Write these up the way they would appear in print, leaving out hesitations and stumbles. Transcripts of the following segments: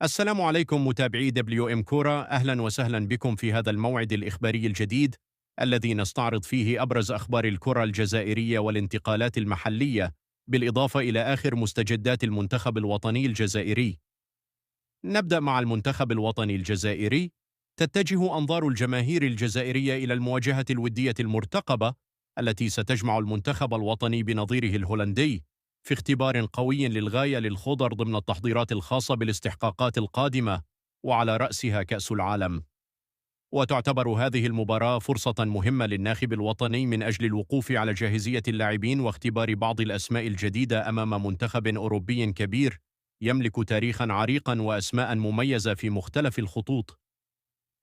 السلام عليكم متابعي دبليو ام كورة، أهلا وسهلا بكم في هذا الموعد الإخباري الجديد الذي نستعرض فيه أبرز أخبار الكرة الجزائرية والانتقالات المحلية، بالإضافة إلى آخر مستجدات المنتخب الوطني الجزائري. نبدأ مع المنتخب الوطني الجزائري. تتجه أنظار الجماهير الجزائرية إلى المواجهة الودية المرتقبة التي ستجمع المنتخب الوطني بنظيره الهولندي في اختبار قوي للغاية للخضر ضمن التحضيرات الخاصة بالاستحقاقات القادمة، وعلى رأسها كأس العالم. وتعتبر هذه المباراة فرصة مهمة للناخب الوطني من أجل الوقوف على جاهزية اللاعبين واختبار بعض الأسماء الجديدة أمام منتخب أوروبي كبير يملك تاريخا عريقا وأسماء مميزة في مختلف الخطوط.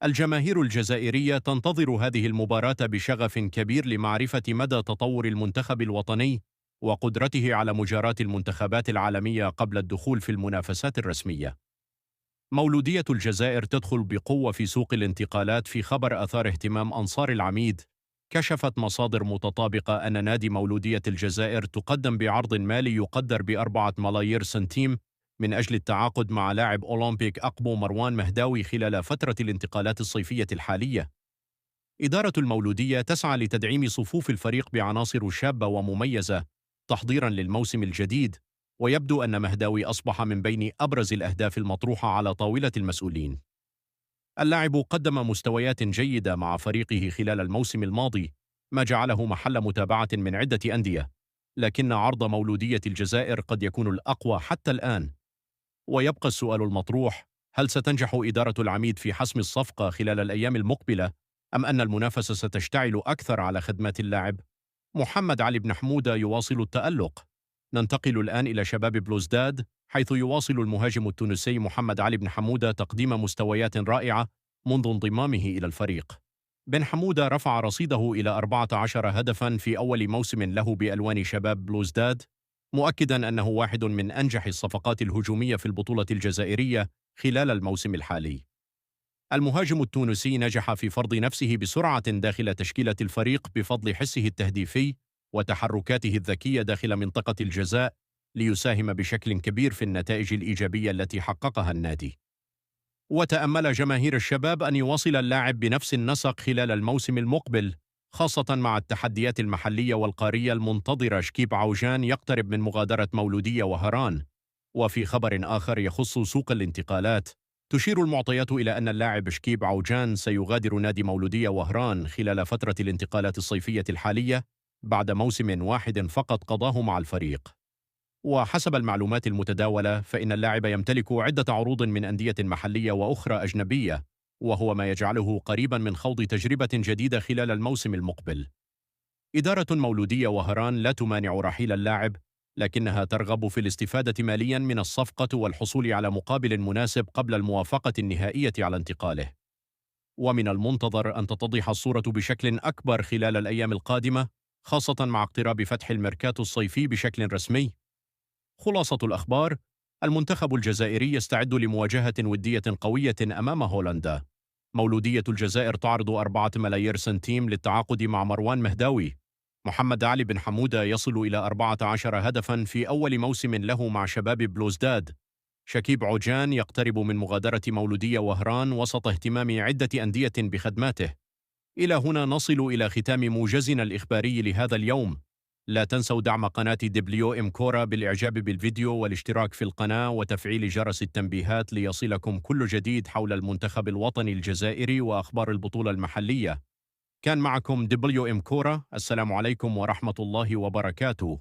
الجماهير الجزائرية تنتظر هذه المباراة بشغف كبير لمعرفة مدى تطور المنتخب الوطني وقدرته على مجاراة المنتخبات العالمية قبل الدخول في المنافسات الرسمية. مولودية الجزائر تدخل بقوة في سوق الانتقالات. في خبر أثار اهتمام أنصار العميد، كشفت مصادر متطابقة أن نادي مولودية الجزائر تقدم بعرض مالي يقدر ب4 ملايير سنتيم من أجل التعاقد مع لاعب أولمبيك أقبو مروان مهداوي خلال فترة الانتقالات الصيفية الحالية. إدارة المولودية تسعى لتدعيم صفوف الفريق بعناصر شابة ومميزة تحضيرا للموسم الجديد، ويبدو أن مهداوي أصبح من بين أبرز الأهداف المطروحة على طاولة المسؤولين. اللاعب قدم مستويات جيدة مع فريقه خلال الموسم الماضي، ما جعله محل متابعة من عدة أندية، لكن عرض مولودية الجزائر قد يكون الأقوى حتى الآن. ويبقى السؤال المطروح: هل ستنجح إدارة العميد في حسم الصفقة خلال الأيام المقبلة، أم أن المنافسة ستشتعل أكثر على خدمات اللاعب؟ محمد علي بن حمودة يواصل التألق. ننتقل الآن إلى شباب بلوزداد، حيث يواصل المهاجم التونسي محمد علي بن حمودة تقديم مستويات رائعة منذ انضمامه إلى الفريق. بن حمودة رفع رصيده إلى 14 هدفا في أول موسم له بألوان شباب بلوزداد، مؤكدا أنه واحد من أنجح الصفقات الهجومية في البطولة الجزائرية خلال الموسم الحالي. المهاجم التونسي نجح في فرض نفسه بسرعة داخل تشكيلة الفريق بفضل حسه التهديفي وتحركاته الذكية داخل منطقة الجزاء، ليساهم بشكل كبير في النتائج الإيجابية التي حققها النادي. وتأمل جماهير الشباب أن يواصل اللاعب بنفس النسق خلال الموسم المقبل، خاصة مع التحديات المحلية والقارية المنتظرة. شكيب عوجان يقترب من مغادرة مولودية وهران. وفي خبر آخر يخص سوق الانتقالات، تشير المعطيات إلى أن اللاعب شكيب عوجان سيغادر نادي مولودية وهران خلال فترة الانتقالات الصيفية الحالية بعد موسم واحد فقط قضاه مع الفريق. وحسب المعلومات المتداولة، فإن اللاعب يمتلك عدة عروض من أندية محلية وأخرى أجنبية، وهو ما يجعله قريبا من خوض تجربة جديدة خلال الموسم المقبل. إدارة مولودية وهران لا تمانع رحيل اللاعب، لكنها ترغب في الاستفادة ماليا من الصفقة والحصول على مقابل مناسب قبل الموافقة النهائية على انتقاله. ومن المنتظر أن تتضح الصورة بشكل أكبر خلال الأيام القادمة، خاصة مع اقتراب فتح الميركاتو الصيفي بشكل رسمي. خلاصة الأخبار: المنتخب الجزائري يستعد لمواجهة ودية قوية أمام هولندا. مولودية الجزائر تعرض 4 ملايير سنتيم للتعاقد مع مروان مهداوي. محمد علي بن حمودة يصل إلى 14 هدفا في أول موسم له مع شباب بلوزداد. شكيب عوجان يقترب من مغادرة مولودية وهران وسط اهتمام عدة أندية بخدماته. إلى هنا نصل إلى ختام موجزنا الإخباري لهذا اليوم. لا تنسوا دعم قناة دبليو ام كورة بالإعجاب بالفيديو والاشتراك في القناة وتفعيل جرس التنبيهات ليصلكم كل جديد حول المنتخب الوطني الجزائري وأخبار البطولة المحلية. كان معكم دبليو ام كورة، السلام عليكم ورحمة الله وبركاته.